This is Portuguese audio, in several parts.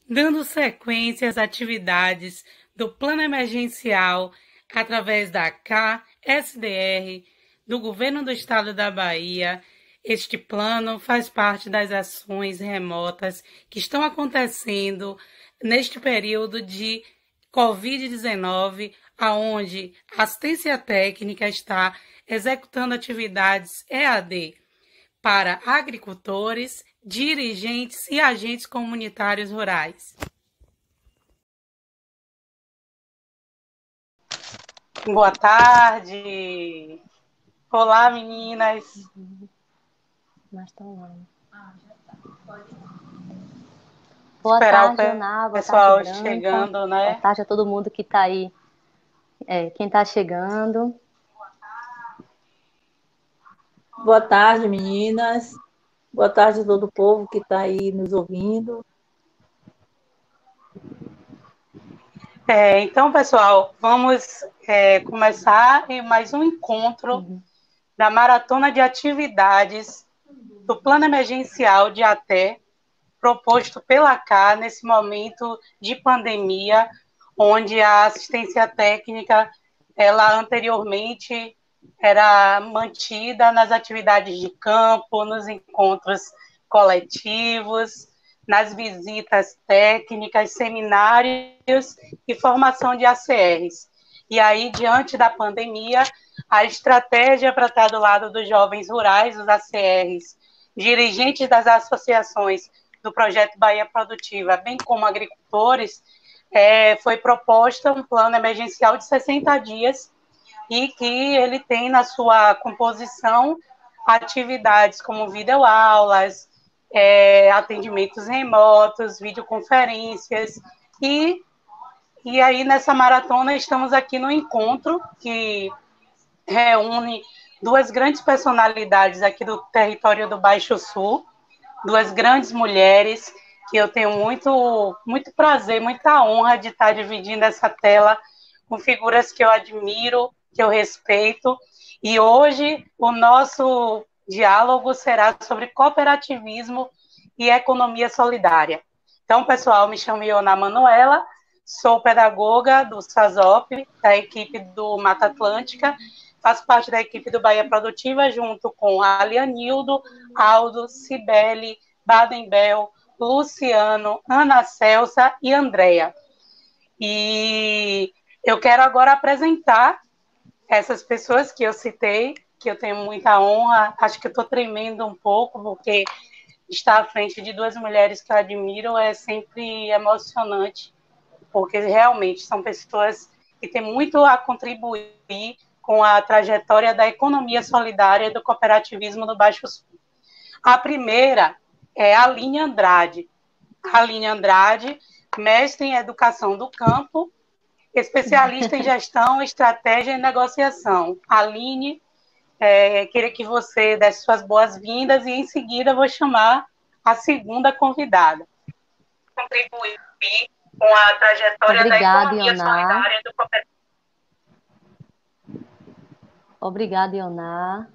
dando sequência às atividades do Plano Emergencial através da KSDR, do Governo do Estado da Bahia. Este plano faz parte das ações remotas que estão acontecendo neste período de Covid-19, aonde a assistência técnica está executando atividades EAD para agricultores, dirigentes e agentes comunitários rurais. Boa tarde! Olá, meninas! Mas tá online. Boa Esperar tarde, o Ana. Boa tarde, pessoal Branca. chegando, Boa né? tarde a todo mundo que está aí. Quem está chegando. Boa tarde, meninas. Boa tarde a todo o povo que está aí nos ouvindo. Então, pessoal, vamos começar em mais um encontro da Maratona de Atividades do Plano Emergencial de ATE, proposto pela CA nesse momento de pandemia, onde a assistência técnica, ela anteriormente era mantida nas atividades de campo, nos encontros coletivos, nas visitas técnicas, seminários e formação de ACRs. E aí, diante da pandemia, a estratégia para estar do lado dos jovens rurais, os ACRs, dirigentes das associações do Projeto Bahia Produtiva, bem como agricultores, foi proposta um plano emergencial de 60 dias e que ele tem na sua composição atividades como videoaulas, atendimentos remotos, videoconferências e aí nessa maratona estamos aqui no encontro que reúne duas grandes personalidades aqui do território do Baixo Sul, duas grandes mulheres que eu tenho muito prazer, muita honra de estar dividindo essa tela com figuras que eu admiro, que eu respeito. E hoje o nosso diálogo será sobre cooperativismo e economia solidária. Então, pessoal, me chamo Iona Manuela, sou pedagoga do SASOP, da equipe do Mata Atlântica, faço parte da equipe do Bahia Produtiva, junto com a Lianildo, Aldo, Cibele, Baden-Bel, Luciano, Ana Celsa e Andréia. E eu quero agora apresentar essas pessoas que eu citei, que eu tenho muita honra, acho que eu estou tremendo um pouco, porque estar à frente de duas mulheres que eu admiro é sempre emocionante, porque realmente são pessoas que têm muito a contribuir com a trajetória da economia solidária e do cooperativismo do Baixo Sul. A primeira é a Aline Andrade. A Aline Andrade, mestre em Educação do Campo, especialista em Gestão, Estratégia e Negociação. Aline, queria que você desse suas boas-vindas e, em seguida, vou chamar a segunda convidada. Contribuir com a trajetória da economia solidária do cooperativismo. Obrigada, Ioná.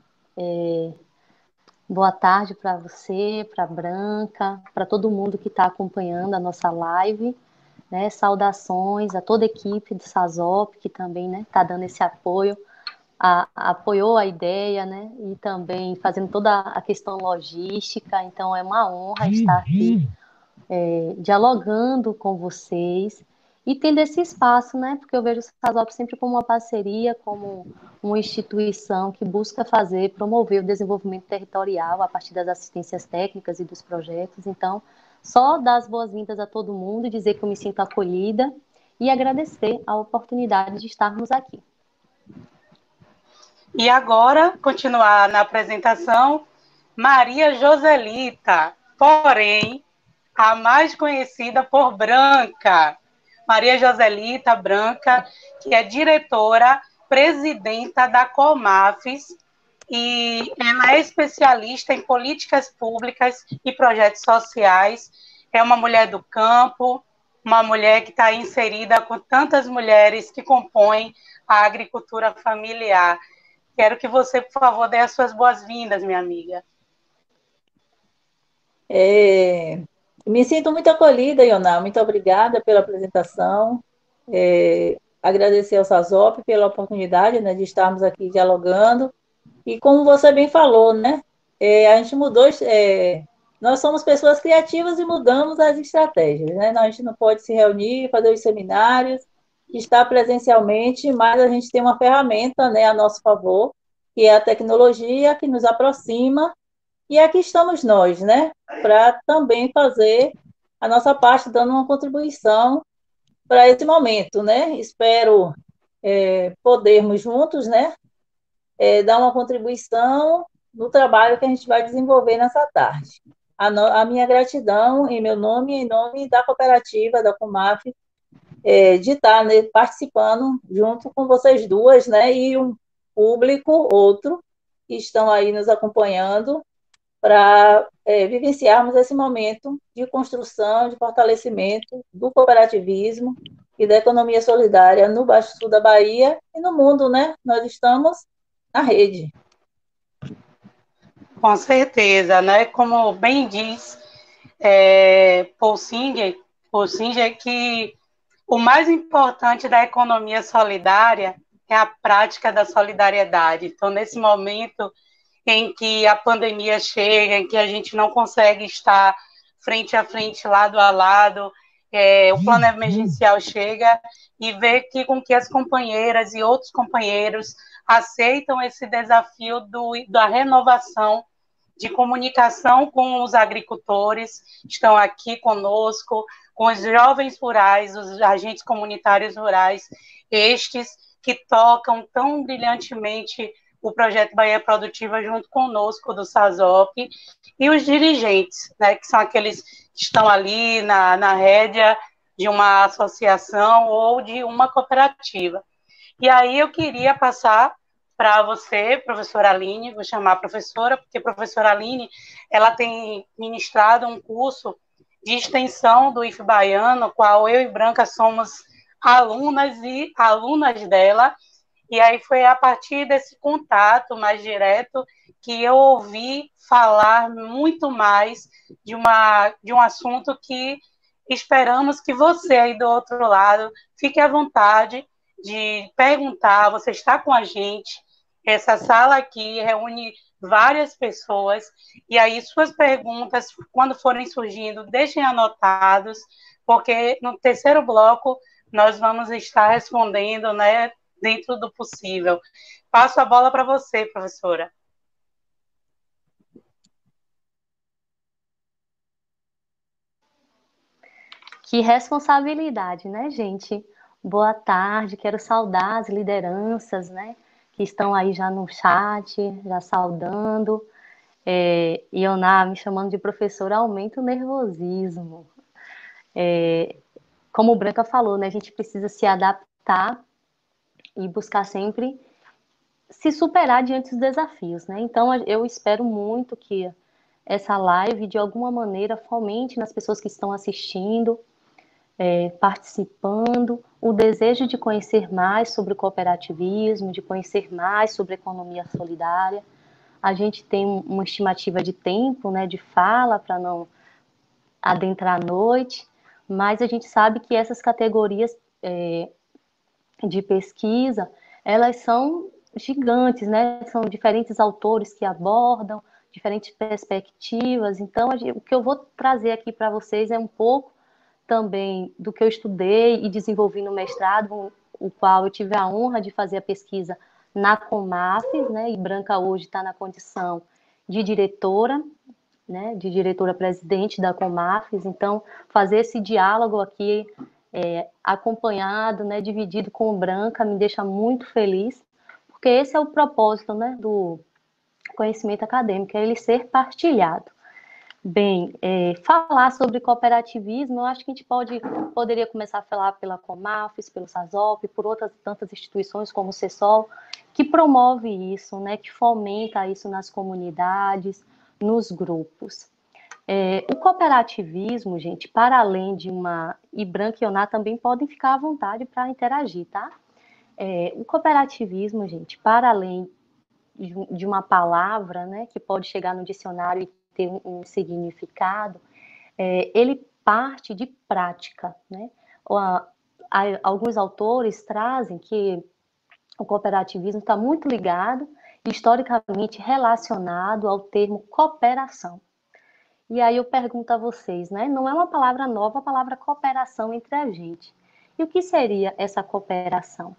Boa tarde para você, para a Branca, para todo mundo que está acompanhando a nossa live. Né? Saudações a toda a equipe do SASOP, que também está dando esse apoio, apoiou a ideia, né? E também fazendo toda a questão logística. Então, é uma honra estar aqui dialogando com vocês e tendo esse espaço, né? Porque eu vejo o SASOP sempre como uma parceria, como uma instituição que busca promover o desenvolvimento territorial a partir das assistências técnicas e dos projetos. Então, só dar as boas-vindas a todo mundo, dizer que eu me sinto acolhida e agradecer a oportunidade de estarmos aqui. E agora, continuar na apresentação, Maria Joselita, porém, a mais conhecida por Branca. Maria Joselita Branca, que é diretora, presidenta da Comafes, e ela é especialista em políticas públicas e projetos sociais, é uma mulher do campo, uma mulher que está inserida com tantas mulheres que compõem a agricultura familiar. Quero que você, por favor, dê as suas boas-vindas, minha amiga. Me sinto muito acolhida, Ioná. Muito obrigada pela apresentação. Agradecer ao SASOP pela oportunidade, né, de estarmos aqui dialogando. E como você bem falou, né, a gente mudou, nós somos pessoas criativas e mudamos as estratégias, né? A gente não pode se reunir, fazer os seminários, estar presencialmente, mas a gente tem uma ferramenta, né, a nosso favor, que é a tecnologia que nos aproxima, e aqui estamos nós, né, para também fazer a nossa parte, dando uma contribuição para esse momento, né? Espero podermos juntos, né, dar uma contribuição no trabalho que a gente vai desenvolver nessa tarde. A minha gratidão em meu nome e em nome da cooperativa, da Comaf, de estar, né, participando junto com vocês duas, né, e um público, outro, que estão aí nos acompanhando para vivenciarmos esse momento de construção, de fortalecimento do cooperativismo e da economia solidária no Baixo Sul da Bahia e no mundo, né? Nós estamos na rede. Com certeza, né? Como bem diz Paul Singer, que o mais importante da economia solidária é a prática da solidariedade. Então, nesse momento em que a pandemia chega, em que a gente não consegue estar frente a frente, lado a lado, o plano emergencial chega e vê que com que as companheiras e outros companheiros aceitam esse desafio da renovação de comunicação com os agricultores, estão aqui conosco, com os jovens rurais, os agentes comunitários rurais, estes que tocam tão brilhantemente o projeto Bahia Produtiva junto conosco do SASOP, e os dirigentes, né, que são aqueles que estão ali na rédea de uma associação ou de uma cooperativa. E aí eu queria passar para você, professora Aline, vou chamar a professora, porque a professora Aline, ela tem ministrado um curso de extensão do IF Baiano, qual eu e Branca somos alunas e alunas dela, e aí foi a partir desse contato mais direto que eu ouvi falar muito mais de um assunto que esperamos que você aí do outro lado fique à vontade de perguntar, você está com a gente, essa sala aqui reúne várias pessoas, e aí suas perguntas, quando forem surgindo, deixem anotados, porque no terceiro bloco nós vamos estar respondendo, né, dentro do possível. Passo a bola para você, professora. Que responsabilidade, né, gente? Boa tarde, quero saudar as lideranças, né, que estão aí já no chat, já saudando. Ioná me chamando de professora aumenta o nervosismo. Como o Branca falou, né, a gente precisa se adaptar e buscar sempre se superar diante dos desafios, né? Então, eu espero muito que essa live, de alguma maneira, fomente nas pessoas que estão assistindo, participando, o desejo de conhecer mais sobre o cooperativismo, de conhecer mais sobre a economia solidária. A gente tem uma estimativa de tempo, né, de fala, para não adentrar a noite, mas a gente sabe que essas categorias de pesquisa, elas são gigantes, né? São diferentes autores que abordam, diferentes perspectivas. Então, o que eu vou trazer aqui para vocês é um pouco também do que eu estudei e desenvolvi no mestrado, o qual eu tive a honra de fazer a pesquisa na Comafes, né? E Branca hoje está na condição de diretora, né? De diretora-presidente da Comafes. Então, fazer esse diálogo aqui acompanhado, né? Dividido com Branca me deixa muito feliz, porque esse é o propósito, né? Do conhecimento acadêmico, é ele ser partilhado. Bem, falar sobre cooperativismo, eu acho que a gente poderia começar a falar pela Comafes, pelo SASOP, por outras tantas instituições como o CESOL, que promove isso, né, que fomenta isso nas comunidades, nos grupos. O cooperativismo, gente, para além de e Branca e Ioná também podem ficar à vontade para interagir, tá? O cooperativismo, gente, para além de uma palavra, né, que pode chegar no dicionário e ter um significado, ele parte de prática, né? Alguns autores trazem que o cooperativismo está muito ligado, historicamente relacionado ao termo cooperação. E aí eu pergunto a vocês, né? Não é uma palavra nova a palavra cooperação entre a gente. E o que seria essa cooperação?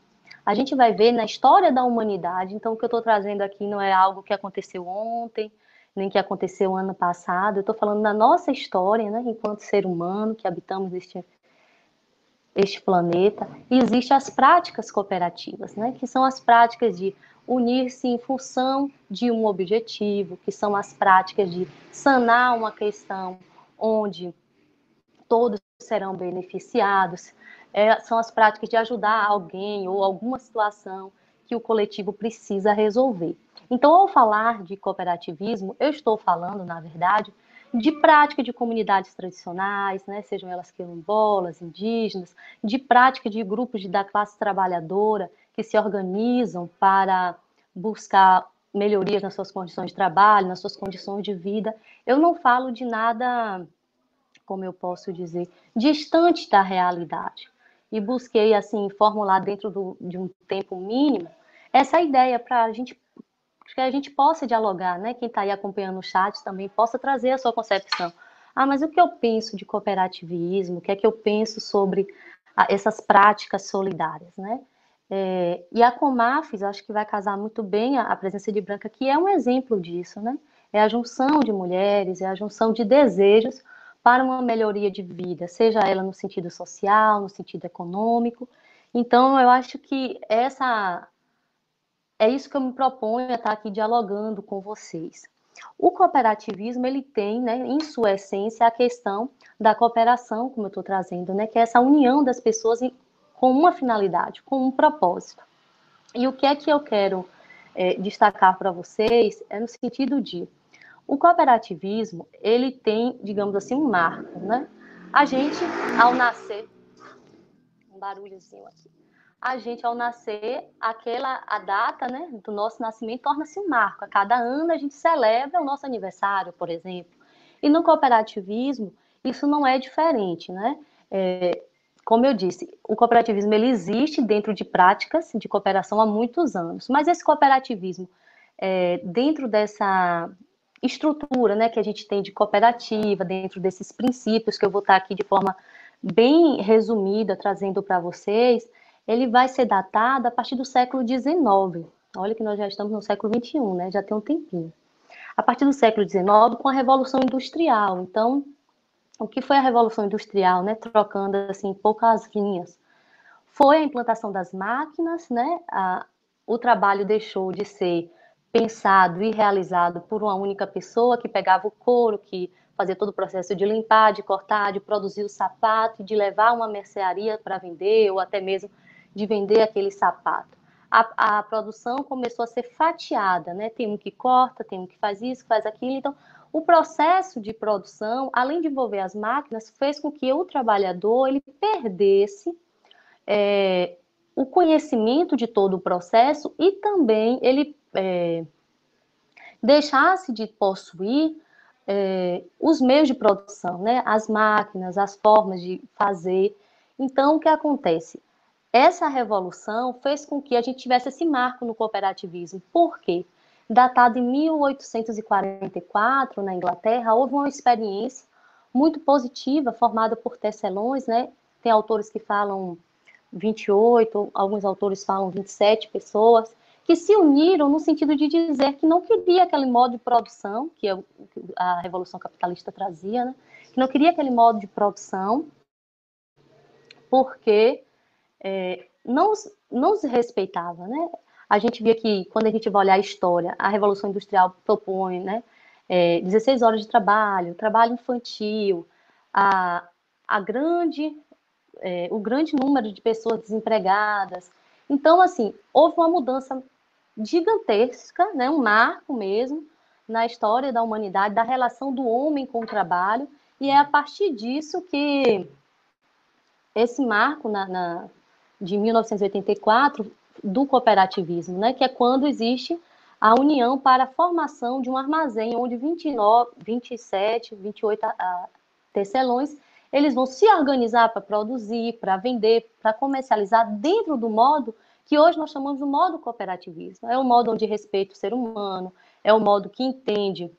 A gente vai ver na história da humanidade, então o que eu estou trazendo aqui não é algo que aconteceu ontem, nem que aconteceu ano passado, eu estou falando da nossa história, né? Enquanto ser humano que habitamos este planeta, existem as práticas cooperativas, né? Que são as práticas de unir-se em função de um objetivo, que são as práticas de sanar uma questão onde todos serão beneficiados, são as práticas de ajudar alguém ou alguma situação que o coletivo precisa resolver. Então, ao falar de cooperativismo, eu estou falando, na verdade, de prática de comunidades tradicionais, né, sejam elas quilombolas, indígenas, de prática de grupos da classe trabalhadora que se organizam para buscar melhorias nas suas condições de trabalho, nas suas condições de vida. Eu não falo de nada, como eu posso dizer, distante da realidade. E busquei, assim, formular dentro de um tempo mínimo essa ideia para que a gente possa dialogar, né? Quem está aí acompanhando o chat também possa trazer a sua concepção. Ah, mas o que eu penso de cooperativismo? O que é que eu penso sobre essas práticas solidárias, né? E a Comafes, acho que vai casar muito bem a presença de Branca, que é um exemplo disso, né? É a junção de mulheres, é a junção de desejos para uma melhoria de vida, seja ela no sentido social, no sentido econômico. Então, eu acho que é isso que eu me proponho a estar aqui dialogando com vocês. O cooperativismo, ele tem, né, em sua essência, a questão da cooperação, como eu estou trazendo, né, que é essa união das pessoas com uma finalidade, com um propósito. E o que é que eu quero destacar para vocês é no sentido de o cooperativismo, ele tem, digamos assim, um marco, né? A gente, ao nascer, um barulhozinho aqui, a gente, ao nascer, a data, né, do nosso nascimento torna-se um marco. A cada ano a gente celebra o nosso aniversário, por exemplo. E no cooperativismo, isso não é diferente, né? Como eu disse, o cooperativismo ele existe dentro de práticas de cooperação há muitos anos, mas esse cooperativismo, dentro dessa estrutura, né, que a gente tem de cooperativa, dentro desses princípios que eu vou estar aqui de forma bem resumida trazendo para vocês, ele vai ser datado a partir do século XIX. Olha que nós já estamos no século XXI, né? Já tem um tempinho. A partir do século XIX, com a Revolução Industrial. Então, o que foi a Revolução Industrial, né? Trocando assim poucas linhas, foi a implantação das máquinas, né? O trabalho deixou de ser pensado e realizado por uma única pessoa que pegava o couro, que fazia todo o processo de limpar, de cortar, de produzir o sapato, de levar uma mercearia para vender, ou até mesmo de vender aquele sapato. A produção começou a ser fatiada, né? Tem um que corta, tem um que faz isso, faz aquilo. Então, o processo de produção, além de envolver as máquinas, fez com que o trabalhador ele perdesse o conhecimento de todo o processo e também ele deixasse de possuir os meios de produção, né? As máquinas, as formas de fazer. Então, o que acontece? Essa revolução fez com que a gente tivesse esse marco no cooperativismo. Por quê? Datado em 1844, na Inglaterra, houve uma experiência muito positiva, formada por tecelões, né? Tem autores que falam 28, alguns autores falam 27 pessoas, que se uniram no sentido de dizer que não queria aquele modo de produção, que a Revolução Capitalista trazia, né? Que não queria aquele modo de produção, porque não se respeitava, né? A gente via que, quando a gente vai olhar a história, a Revolução Industrial propõe, né, 16 horas de trabalho, trabalho infantil, o grande número de pessoas desempregadas. Então, assim, houve uma mudança gigantesca, né, um marco mesmo, na história da humanidade, da relação do homem com o trabalho, e é a partir disso que esse marco de 1984 do cooperativismo, né, que é quando existe a união para a formação de um armazém onde 29, 27, 28 tecelões, eles vão se organizar para produzir, para vender, para comercializar dentro do modo que hoje nós chamamos de modo cooperativismo. É o modo onde respeita o ser humano, é o modo que entende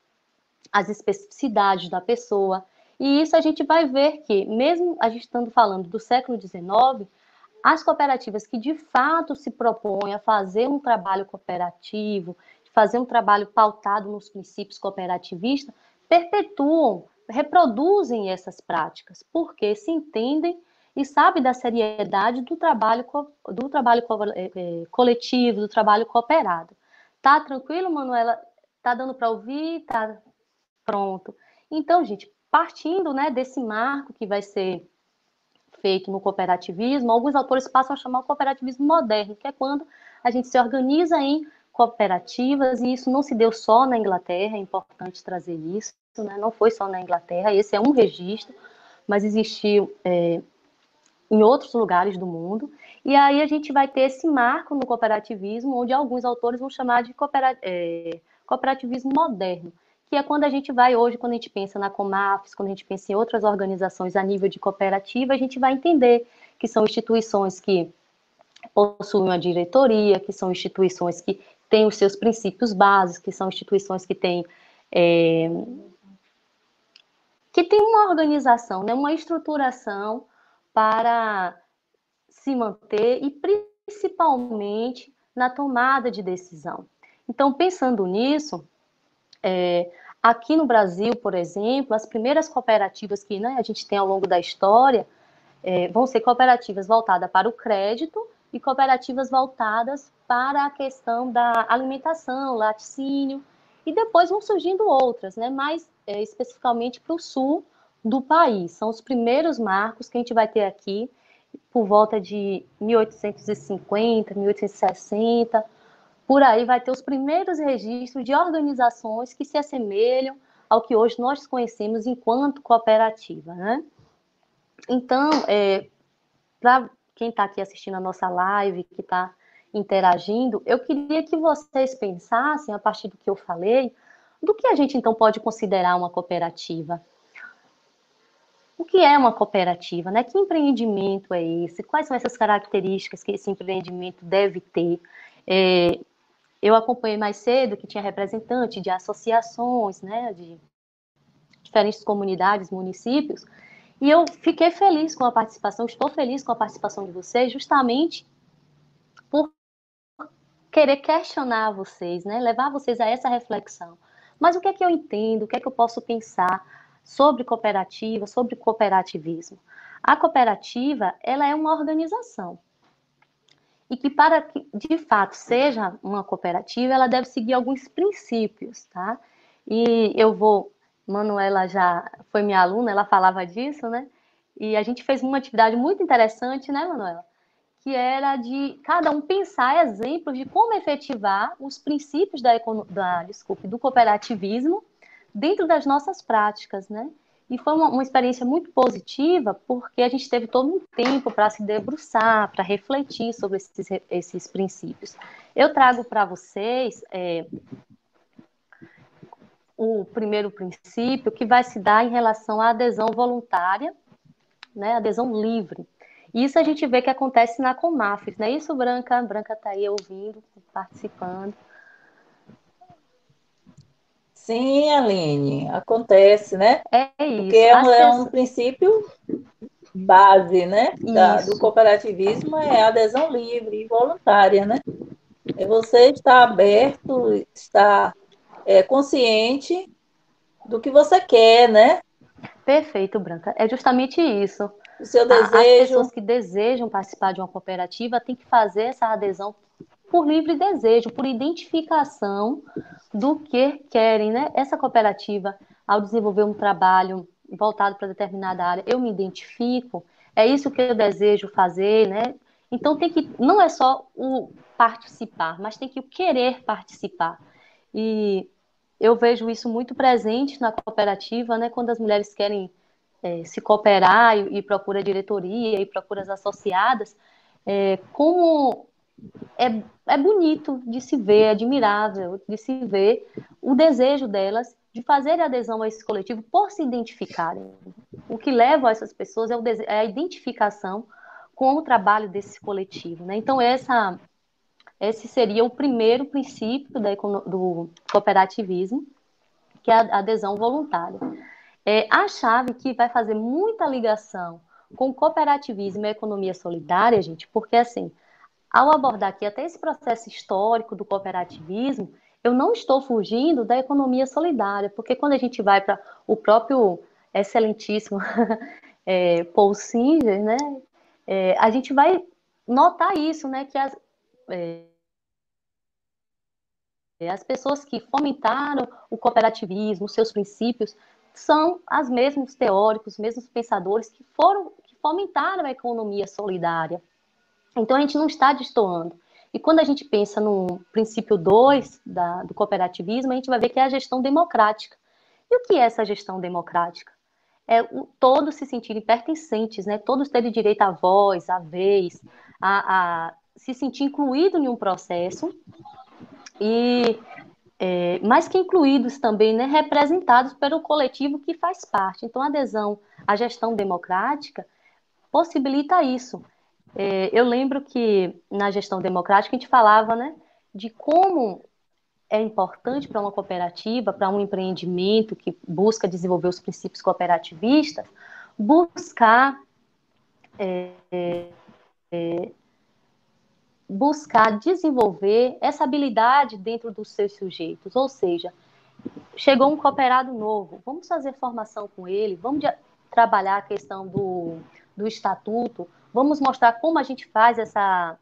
as especificidades da pessoa. E isso a gente vai ver que, mesmo a gente estando falando do século XIX, as cooperativas que de fato se propõem a fazer um trabalho cooperativo, fazer um trabalho pautado nos princípios cooperativistas, perpetuam, reproduzem essas práticas, porque se entendem e sabem da seriedade do trabalho coletivo, do trabalho cooperado. Tá tranquilo, Manuela? Tá dando para ouvir? Tá pronto. Então, gente, partindo, né, desse marco que vai ser feito no cooperativismo, alguns autores passam a chamar o cooperativismo moderno, que é quando a gente se organiza em cooperativas, e isso não se deu só na Inglaterra, é importante trazer isso, né? Não foi só na Inglaterra, esse é um registro, mas existiu em outros lugares do mundo, e aí a gente vai ter esse marco no cooperativismo, onde alguns autores vão chamar de cooperativismo moderno, que é quando a gente vai hoje, quando a gente pensa na Comafes, quando a gente pensa em outras organizações a nível de cooperativa, a gente vai entender que são instituições que possuem uma diretoria, que são instituições que têm os seus princípios básicos, que são instituições que têm uma organização, né, uma estruturação para se manter e principalmente na tomada de decisão. Então, pensando nisso, aqui no Brasil, por exemplo, as primeiras cooperativas que, né, a gente tem ao longo da história vão ser cooperativas voltadas para o crédito e cooperativas voltadas para a questão da alimentação, laticínio, e depois vão surgindo outras, né, mais especificamente para o sul do país. São os primeiros marcos que a gente vai ter aqui por volta de 1850, 1860, por aí vai ter os primeiros registros de organizações que se assemelham ao que hoje nós conhecemos enquanto cooperativa, né? Então, para quem está aqui assistindo a nossa live, que está interagindo, eu queria que vocês pensassem, a partir do que eu falei, do que a gente então pode considerar uma cooperativa. O que é uma cooperativa, né? Que empreendimento é esse? Quais são essas características que esse empreendimento deve ter? Eu acompanhei mais cedo que tinha representante de associações, né, de diferentes comunidades, municípios, e eu fiquei feliz com a participação, estou feliz com a participação de vocês, justamente por querer questionar vocês, né, levar vocês a essa reflexão. Mas o que é que eu entendo, o que é que eu posso pensar sobre cooperativa, sobre cooperativismo? A cooperativa, ela é uma organização. E que para que, de fato, seja uma cooperativa, ela deve seguir alguns princípios, tá? E Manuela já foi minha aluna, ela falava disso, né? E a gente fez uma atividade muito interessante, né, Manuela? Que era de cada um pensar exemplos de como efetivar os princípios do cooperativismo dentro das nossas práticas, né? E foi uma experiência muito positiva, porque a gente teve todo um tempo para se debruçar, para refletir sobre esses princípios. Eu trago para vocês o primeiro princípio, que vai se dar em relação à adesão voluntária, né, adesão livre. Isso a gente vê que acontece na Comafes, não é isso, Branca? Branca está aí ouvindo, participando. Sim, Aline, acontece, né? É isso. Porque é um princípio base, né, do cooperativismo, é a adesão livre e voluntária, né? É você estar aberto, estar consciente do que você quer, né? Perfeito, Branca. É justamente isso. O seu As desejo. pessoas que desejam participar de uma cooperativa têm que fazer essa adesão por livre desejo, por identificação do que querem, né? Essa cooperativa, ao desenvolver um trabalho voltado para determinada área, eu me identifico, é isso que eu desejo fazer, né? Então não é só o participar, mas tem que o querer participar. E eu vejo isso muito presente na cooperativa, né? Quando as mulheres querem se cooperar e procura diretoria e procura as associadas, como é bonito de se ver, é admirável de se ver o desejo delas de fazer adesão a esse coletivo por se identificarem. o que leva essas pessoas é a identificação com o trabalho desse coletivo, né? Então, esse seria o primeiro princípio do cooperativismo, que é a adesão voluntária. A chave que vai fazer muita ligação com o cooperativismo e a economia solidária, gente, porque assim, ao abordar aqui até esse processo histórico do cooperativismo, eu não estou fugindo da economia solidária, porque quando a gente vai para o próprio excelentíssimo Paul Singer, né, a gente vai notar isso, né, que as pessoas que fomentaram o cooperativismo, os seus princípios, são os mesmos teóricos, os mesmos pensadores que fomentaram a economia solidária. Então, a gente não está destoando. E quando a gente pensa no princípio 2 do cooperativismo, a gente vai ver que é a gestão democrática. E o que é essa gestão democrática? Todos se sentirem pertencentes, né? Todos terem direito à voz, à vez, a se sentir incluído em um processo e mais que incluídos também, né, representados pelo coletivo que faz parte. Então, a adesão à gestão democrática possibilita isso. Eu lembro que na gestão democrática a gente falava, né, de como é importante para uma cooperativa, para um empreendimento que busca desenvolver os princípios cooperativistas, buscar desenvolver essa habilidade dentro dos seus sujeitos, ou seja, chegou um cooperado novo, vamos fazer formação com ele, vamos trabalhar a questão do estatuto, vamos mostrar como a gente faz a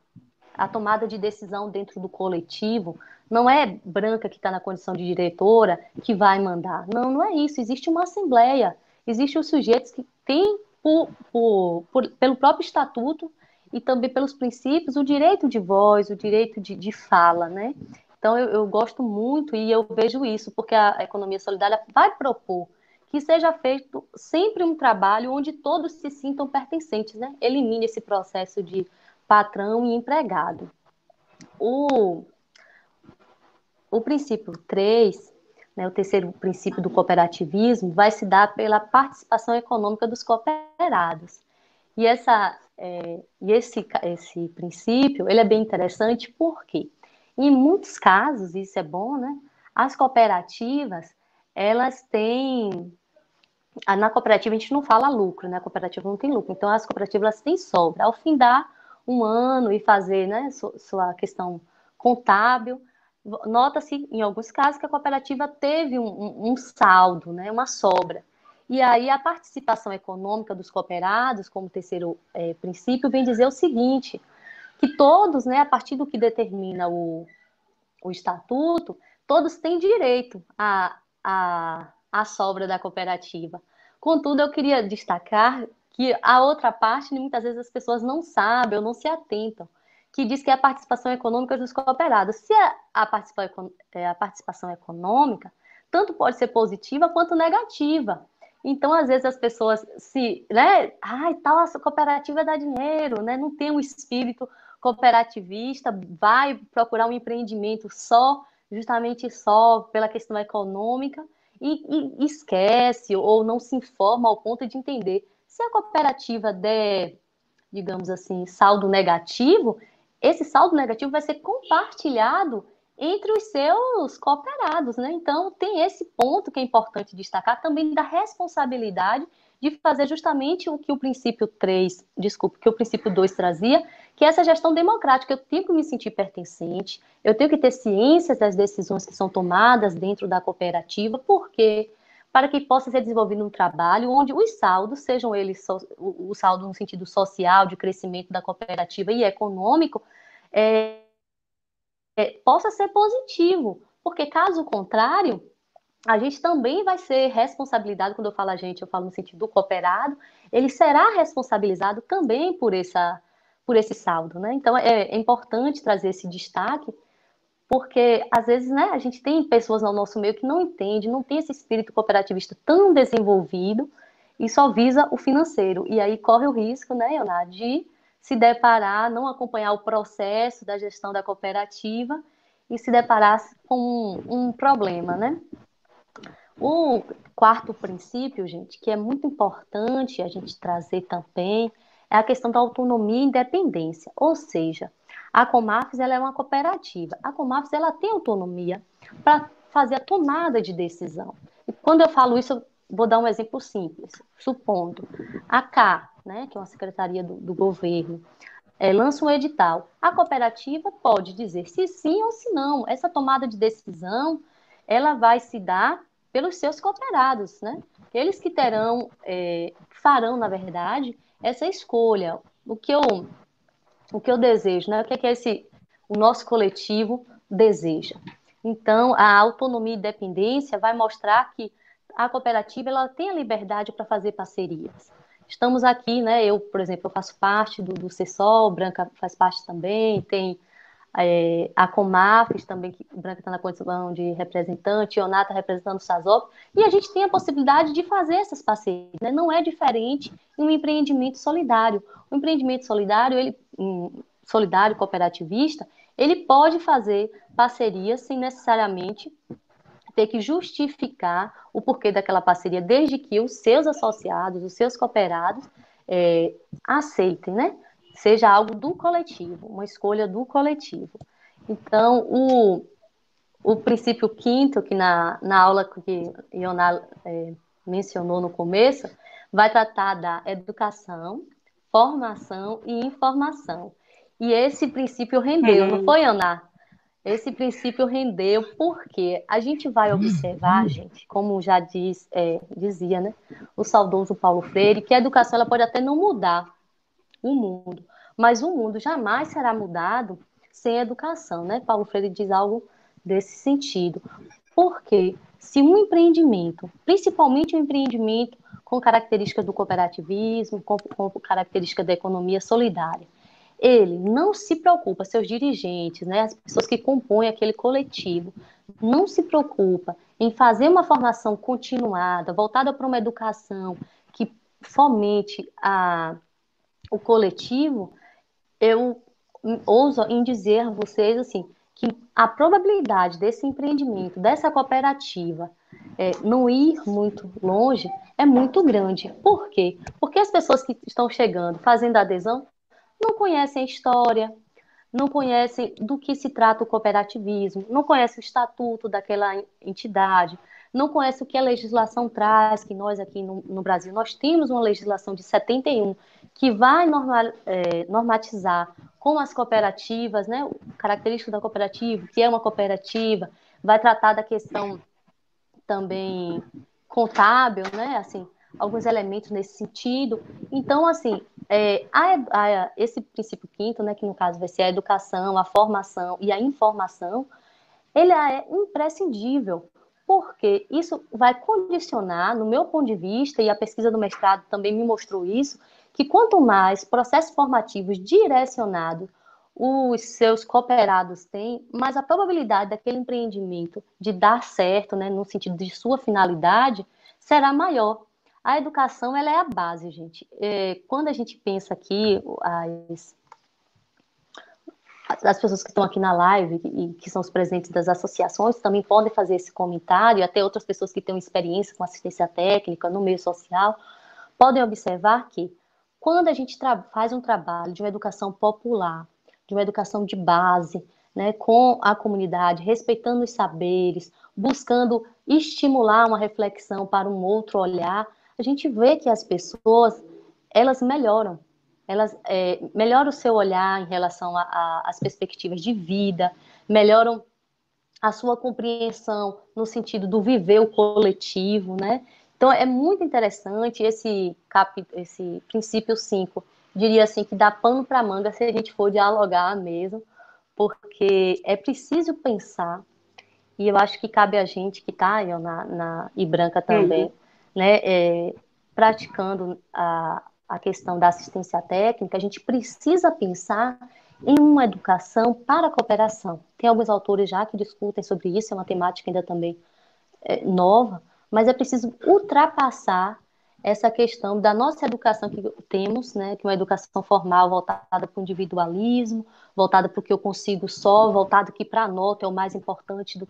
tomada de decisão dentro do coletivo. Não é Branca que está na condição de diretora que vai mandar. Não, não é isso. Existe uma assembleia, existem os sujeitos que têm, pelo próprio estatuto e também pelos princípios, o direito de voz, o direito de fala, né? Então, eu gosto muito e eu vejo isso, porque a economia solidária vai propor que seja feito sempre um trabalho onde todos se sintam pertencentes, né? Elimine esse processo de patrão e empregado. O princípio 3, né, o terceiro princípio do cooperativismo, vai se dar pela participação econômica dos cooperados. E esse princípio, ele é bem interessante porque, em muitos casos, isso é bom, né? As cooperativas, elas têm... Na cooperativa a gente não fala lucro, né? A cooperativa não tem lucro. Então, as cooperativas elas têm sobra. Ao findar um ano e fazer, né, sua questão contábil, nota-se, em alguns casos, que a cooperativa teve um saldo, né, uma sobra. E aí a participação econômica dos cooperados, como terceiro princípio, vem dizer o seguinte, que todos, né, a partir do que determina o estatuto, todos têm direito à sobra da cooperativa. Contudo, eu queria destacar que a outra parte, muitas vezes as pessoas não sabem ou não se atentam, que diz que é a participação econômica dos cooperados. Se a participação econômica, tanto pode ser positiva quanto negativa. Então, às vezes, as pessoas né? Tal, a cooperativa dá dinheiro, né? Não tem um espírito cooperativista, vai procurar um empreendimento justamente só pela questão econômica e esquece ou não se informa ao ponto de entender. Se a cooperativa der, digamos assim, saldo negativo, esse saldo negativo vai ser compartilhado entre os seus cooperados, né? Então, tem esse ponto que é importante destacar também da responsabilidade de fazer justamente o que o princípio 3, desculpe, que o princípio 2 trazia, que é essa gestão democrática. Eu tenho que me sentir pertencente, eu tenho que ter ciência das decisões que são tomadas dentro da cooperativa, porque para que possa ser desenvolvido um trabalho onde os saldos, sejam eles o saldo no sentido social, de crescimento da cooperativa e econômico, possa ser positivo, porque caso contrário, a gente também vai ser responsabilizado, quando eu falo a gente, eu falo no sentido do cooperado, ele será responsabilizado também por esse saldo, né? Então, é importante trazer esse destaque, porque, às vezes, né, a gente tem pessoas no nosso meio que não entendem, não tem esse espírito cooperativista tão desenvolvido e só visa o financeiro. E aí corre o risco, né, Leonardo, de se deparar, não acompanhar o processo da gestão da cooperativa e se deparar com um problema, né? quarto princípio, gente, que é muito importante a gente trazer também, é a questão da autonomia e independência. Ou seja, a Comafes ela é uma cooperativa. A Comafes ela tem autonomia para fazer a tomada de decisão. E quando eu falo isso, eu vou dar um exemplo simples. Supondo, a CA, né, que é uma secretaria do governo, lança um edital. A cooperativa pode dizer se sim ou se não. Essa tomada de decisão, ela vai se dar pelos seus cooperados, né? Eles que terão, farão, na verdade, essa escolha. O que eu desejo, né? O que é o nosso coletivo deseja. Então, a autonomia e independência vai mostrar que a cooperativa ela tem a liberdade para fazer parcerias. Estamos aqui, né? Eu, por exemplo, eu faço parte do CESOL, Branca faz parte também, tem a Comafes também, que Branca está na condição de representante, Ionata representando o SASOP, e a gente tem a possibilidade de fazer essas parcerias, né? Não é diferente em um empreendimento solidário. O empreendimento solidário, solidário, cooperativista, ele pode fazer parcerias sem necessariamente ter que justificar o porquê daquela parceria, desde que os seus associados, os seus cooperados, aceitem, né? Seja algo do coletivo, uma escolha do coletivo. Então, o princípio quinto, que na aula que Ioná mencionou no começo, vai tratar da educação, formação e informação. E esse princípio rendeu, não foi, Ioná? Esse princípio rendeu porque a gente vai observar, gente, como já dizia, né, o saudoso Paulo Freire, que a educação ela pode até não mudar o mundo, mas o mundo jamais será mudado sem educação, né? Paulo Freire diz algo desse sentido. Porque se um empreendimento, principalmente um empreendimento com características do cooperativismo, com características da economia solidária, ele não se preocupa, seus dirigentes, né, as pessoas que compõem aquele coletivo, não se preocupa em fazer uma formação continuada, voltada para uma educação que fomente o coletivo, eu ouso em dizer a vocês assim, que a probabilidade desse empreendimento, dessa cooperativa, não ir muito longe é muito grande. Por quê? Porque as pessoas que estão chegando, fazendo adesão, não conhecem a história, não conhecem do que se trata o cooperativismo, não conhecem o estatuto daquela entidade, não conhecem o que a legislação traz, que nós aqui no Brasil, nós temos uma legislação de 71 que vai normatizar com as cooperativas, né, o característico da cooperativa, que é uma cooperativa, vai tratar da questão também contábil, né, assim, alguns elementos nesse sentido. Então, assim, esse princípio quinto, né, que no caso vai ser a educação, a formação e a informação, ele é imprescindível, porque isso vai condicionar, no meu ponto de vista, e a pesquisa do mestrado também me mostrou isso, que quanto mais processos formativos direcionados os seus cooperados têm, mais a probabilidade daquele empreendimento de dar certo, né, no sentido de sua finalidade, será maior. A educação, ela é a base, gente. Quando a gente pensa aqui, as pessoas que estão aqui na live e que são os presidentes das associações também podem fazer esse comentário, até outras pessoas que têm experiência com assistência técnica no meio social, podem observar que quando a gente faz um trabalho de uma educação popular, de uma educação de base, né, com a comunidade, respeitando os saberes, buscando estimular uma reflexão para um outro olhar, a gente vê que as pessoas, elas melhoram. Elas melhoram o seu olhar em relação às perspectivas de vida, melhoram a sua compreensão no sentido do viver o coletivo, né? Então, é muito interessante esse princípio 5. Diria assim, que dá pano para manga se a gente for dialogar mesmo, porque é preciso pensar, e eu acho que cabe a gente que está, e Branca também, né, praticando a questão da assistência técnica, a gente precisa pensar em uma educação para a cooperação. Tem alguns autores já que discutem sobre isso, é uma temática ainda também nova, mas é preciso ultrapassar essa questão da nossa educação que temos, né, que é uma educação formal voltada para o individualismo, voltada para o que eu consigo só, voltada que para a nota é o mais importante Uhum.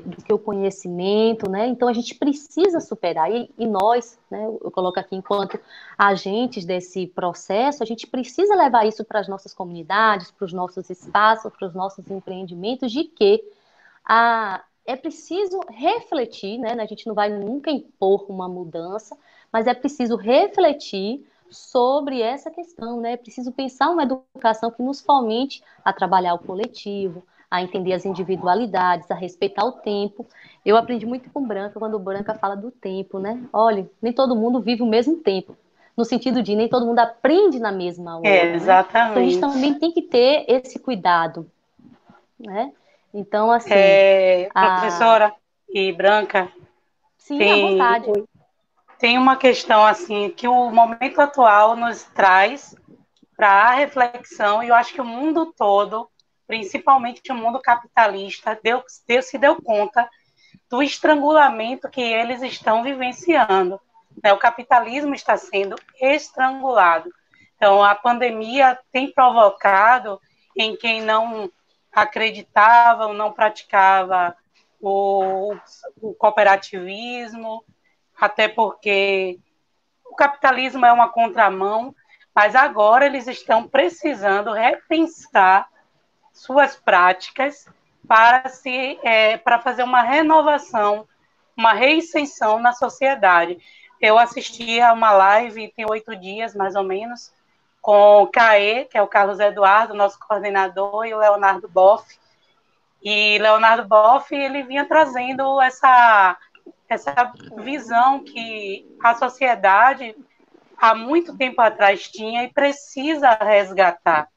do que o conhecimento, né? Então a gente precisa superar, e nós, né, eu coloco aqui enquanto agentes desse processo, a gente precisa levar isso para as nossas comunidades, para os nossos espaços, para os nossos empreendimentos, de que é preciso refletir, né? A gente não vai nunca impor uma mudança, mas é preciso refletir sobre essa questão, né? É preciso pensar uma educação que nos fomente a trabalhar o coletivo, a entender as individualidades, a respeitar o tempo. Eu aprendi muito com Branca, quando Branca fala do tempo, né? Olha, nem todo mundo vive o mesmo tempo, no sentido de nem todo mundo aprende na mesma hora, né? Então a gente Exatamente. também tem que ter esse cuidado, né? Então, assim, Professora e Branca, sim, à tem, vontade. tem uma questão assim que o momento atual nos traz para a reflexão, e eu acho que o mundo todo, principalmente o mundo capitalista, se deu conta do estrangulamento que eles estão vivenciando. Né? O capitalismo está sendo estrangulado. Então, a pandemia tem provocado em quem não acreditava ou não praticava o, o cooperativismo, até porque o capitalismo é uma contramão, mas agora eles estão precisando repensar suas práticas para fazer uma renovação, uma reinserção na sociedade. Eu assisti a uma live, tem 8 dias mais ou menos, com o CAE, que é o Carlos Eduardo, nosso coordenador, e o Leonardo Boff. E Leonardo Boff, ele vinha trazendo essa visão que a sociedade há muito tempo atrás tinha e precisa resgatar.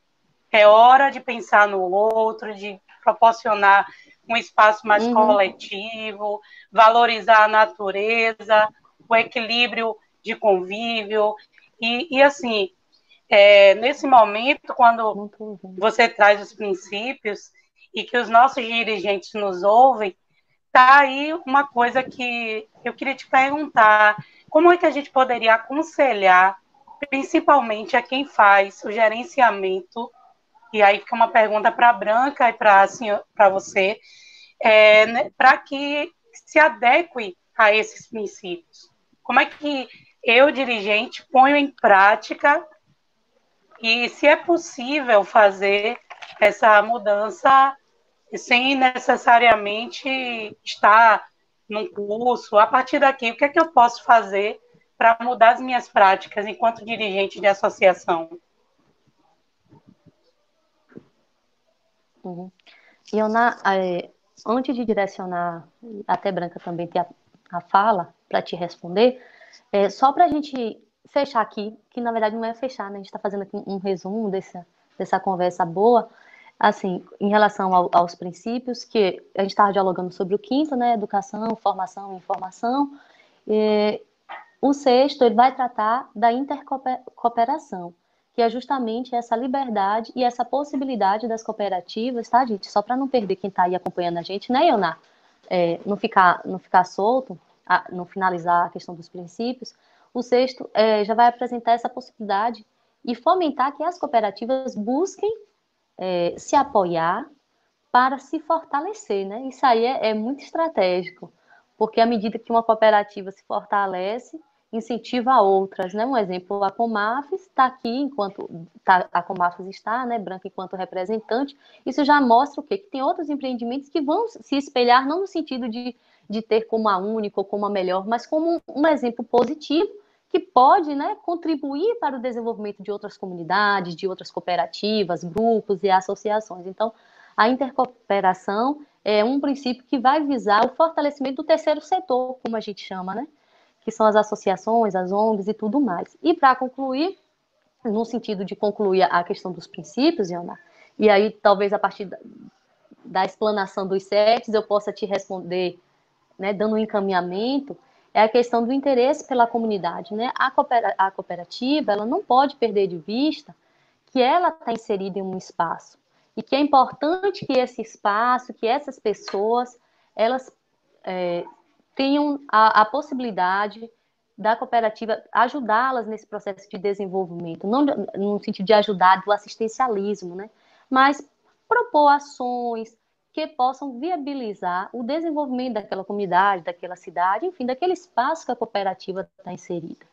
É hora de pensar no outro, de proporcionar um espaço mais coletivo, valorizar a natureza, o equilíbrio de convívio. E assim, nesse momento, quando você traz os princípios e que os nossos dirigentes nos ouvem, está aí uma coisa que eu queria te perguntar. Como é que a gente poderia aconselhar, principalmente a quem faz o gerenciamento, e aí fica uma pergunta para a Branca e para você, né, para que se adeque a esses princípios? Como é que eu, dirigente, ponho em prática e se é possível fazer essa mudança sem necessariamente estar num curso? A partir daqui, o que é que eu posso fazer para mudar as minhas práticas enquanto dirigente de associação? Iona, antes de direcionar, até Branca também ter a fala para te responder, só para a gente fechar aqui, que na verdade não é fechar, né? A gente está fazendo aqui um resumo dessa conversa boa, assim, em relação aos princípios, que a gente estava dialogando sobre o quinto, né? Educação, formação e informação. O sexto, ele vai tratar da intercooperação, que é justamente essa liberdade e essa possibilidade das cooperativas, tá, gente? Só para não perder quem está aí acompanhando a gente, né, Ioná? Não ficar solto, não finalizar a questão dos princípios. O sexto já vai apresentar essa possibilidade e fomentar que as cooperativas busquem se apoiar para se fortalecer, né? Isso aí é muito estratégico, porque à medida que uma cooperativa se fortalece, incentiva outras, né? Um exemplo, a Comafes está aqui a Comafes está, né, Branca, enquanto representante. Isso já mostra o quê? Que tem outros empreendimentos que vão se espelhar, não no sentido de ter como a única ou como a melhor, mas como um exemplo positivo que pode, né, contribuir para o desenvolvimento de outras comunidades, de outras cooperativas, grupos e associações. Então, a intercooperação é um princípio que vai visar o fortalecimento do terceiro setor, como a gente chama, né? Que são as associações, as ONGs e tudo mais. E para concluir, no sentido de concluir a questão dos princípios, Iana, e aí talvez a partir da explanação dos sets eu possa te responder, né, dando um encaminhamento, é a questão do interesse pela comunidade, né? A cooperativa, ela não pode perder de vista que ela está inserida em um espaço e que é importante que esse espaço, que essas pessoas, elas tenham a possibilidade da cooperativa, ajudá-las nesse processo de desenvolvimento, não no sentido de ajudar do assistencialismo, né? Mas propor ações que possam viabilizar o desenvolvimento daquela comunidade, daquela cidade, enfim, daquele espaço que a cooperativa está inserida.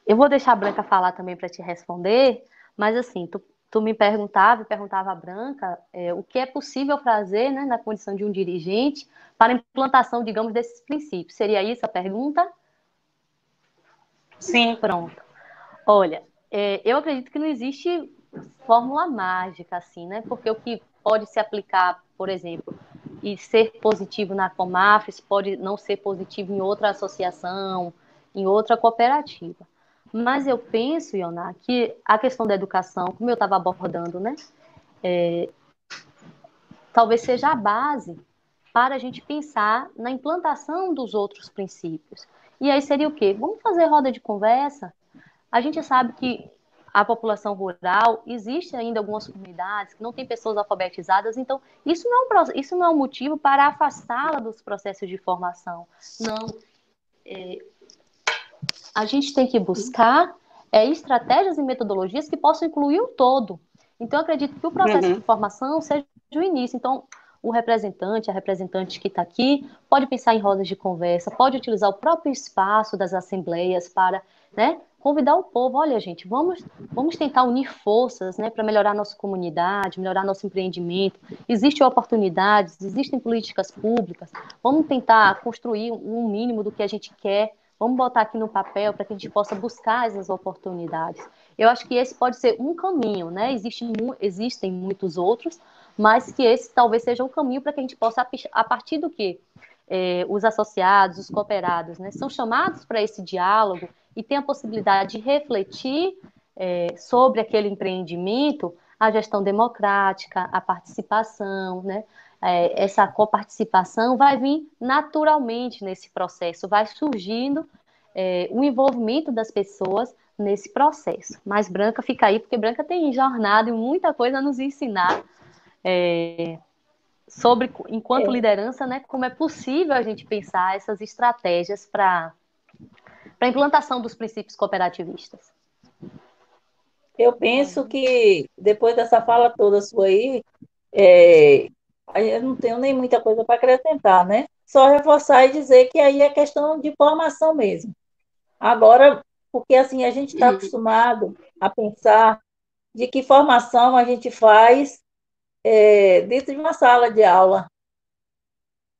Eu vou deixar a Branca falar também para te responder, mas assim, tu me perguntava a Branca o que é possível fazer, né, na condição de um dirigente para a implantação, digamos, desses princípios. Seria isso a pergunta? Sim. Pronto. Olha, eu acredito que não existe fórmula mágica, assim, né? Porque o que pode se aplicar, por exemplo, e ser positivo na Comafres pode não ser positivo em outra associação, em outra cooperativa. Mas eu penso, Ioná, que a questão da educação, como eu estava abordando, né? Talvez seja a base para a gente pensar na implantação dos outros princípios. E aí seria o quê? Vamos fazer roda de conversa. A gente sabe que a população rural, existe ainda algumas comunidades que não têm pessoas alfabetizadas, então isso não é um motivo para afastá-la dos processos de formação. Não. A gente tem que buscar estratégias e metodologias que possam incluir o todo. Então, eu acredito que o processo de formação seja o início. Então, o representante, a representante que está aqui, pode pensar em rodas de conversa, pode utilizar o próprio espaço das assembleias para, né, convidar o povo. Olha, gente, vamos tentar unir forças, né, para melhorar nossa comunidade, melhorar nosso empreendimento. Existem oportunidades, existem políticas públicas. Vamos tentar construir um mínimo do que a gente quer. Vamos botar aqui no papel para que a gente possa buscar essas oportunidades. Eu acho que esse pode ser um caminho, né? Existem muitos outros, mas que esse talvez seja um caminho para que a gente possa, a partir do que os associados, os cooperados, né, são chamados para esse diálogo e tem a possibilidade de refletir sobre aquele empreendimento, a gestão democrática, a participação, né? Essa coparticipação vai vir naturalmente nesse processo, vai surgindo o envolvimento das pessoas nesse processo. Mas Branca fica aí, porque Branca tem jornada e muita coisa a nos ensinar sobre, enquanto liderança, né, como é possível a gente pensar essas estratégias para a implantação dos princípios cooperativistas. Eu penso que, depois dessa fala toda sua aí, eu não tenho nem muita coisa para acrescentar, né? Só reforçar e dizer que aí é questão de formação mesmo. Agora, porque assim, a gente está acostumado a pensar de que formação a gente faz dentro de uma sala de aula.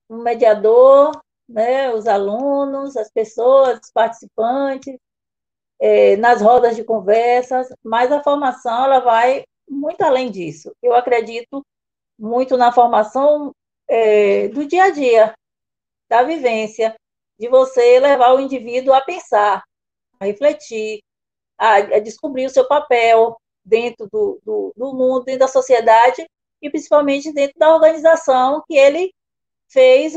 Um mediador, né, os alunos, as pessoas, os participantes, nas rodas de conversas, mas a formação ela vai muito além disso. Eu acredito muito na formação do dia a dia, da vivência, de você levar o indivíduo a pensar, a refletir, a descobrir o seu papel dentro do mundo, dentro da sociedade e principalmente dentro da organização que ele fez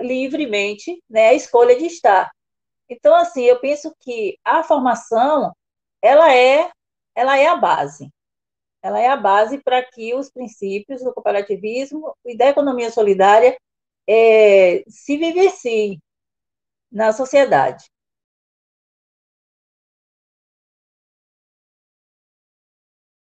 livremente, né, a escolha de estar. Então, assim, eu penso que a formação ela é a base. Ela é a base para que os princípios do cooperativismo e da economia solidária se vivenciem na sociedade.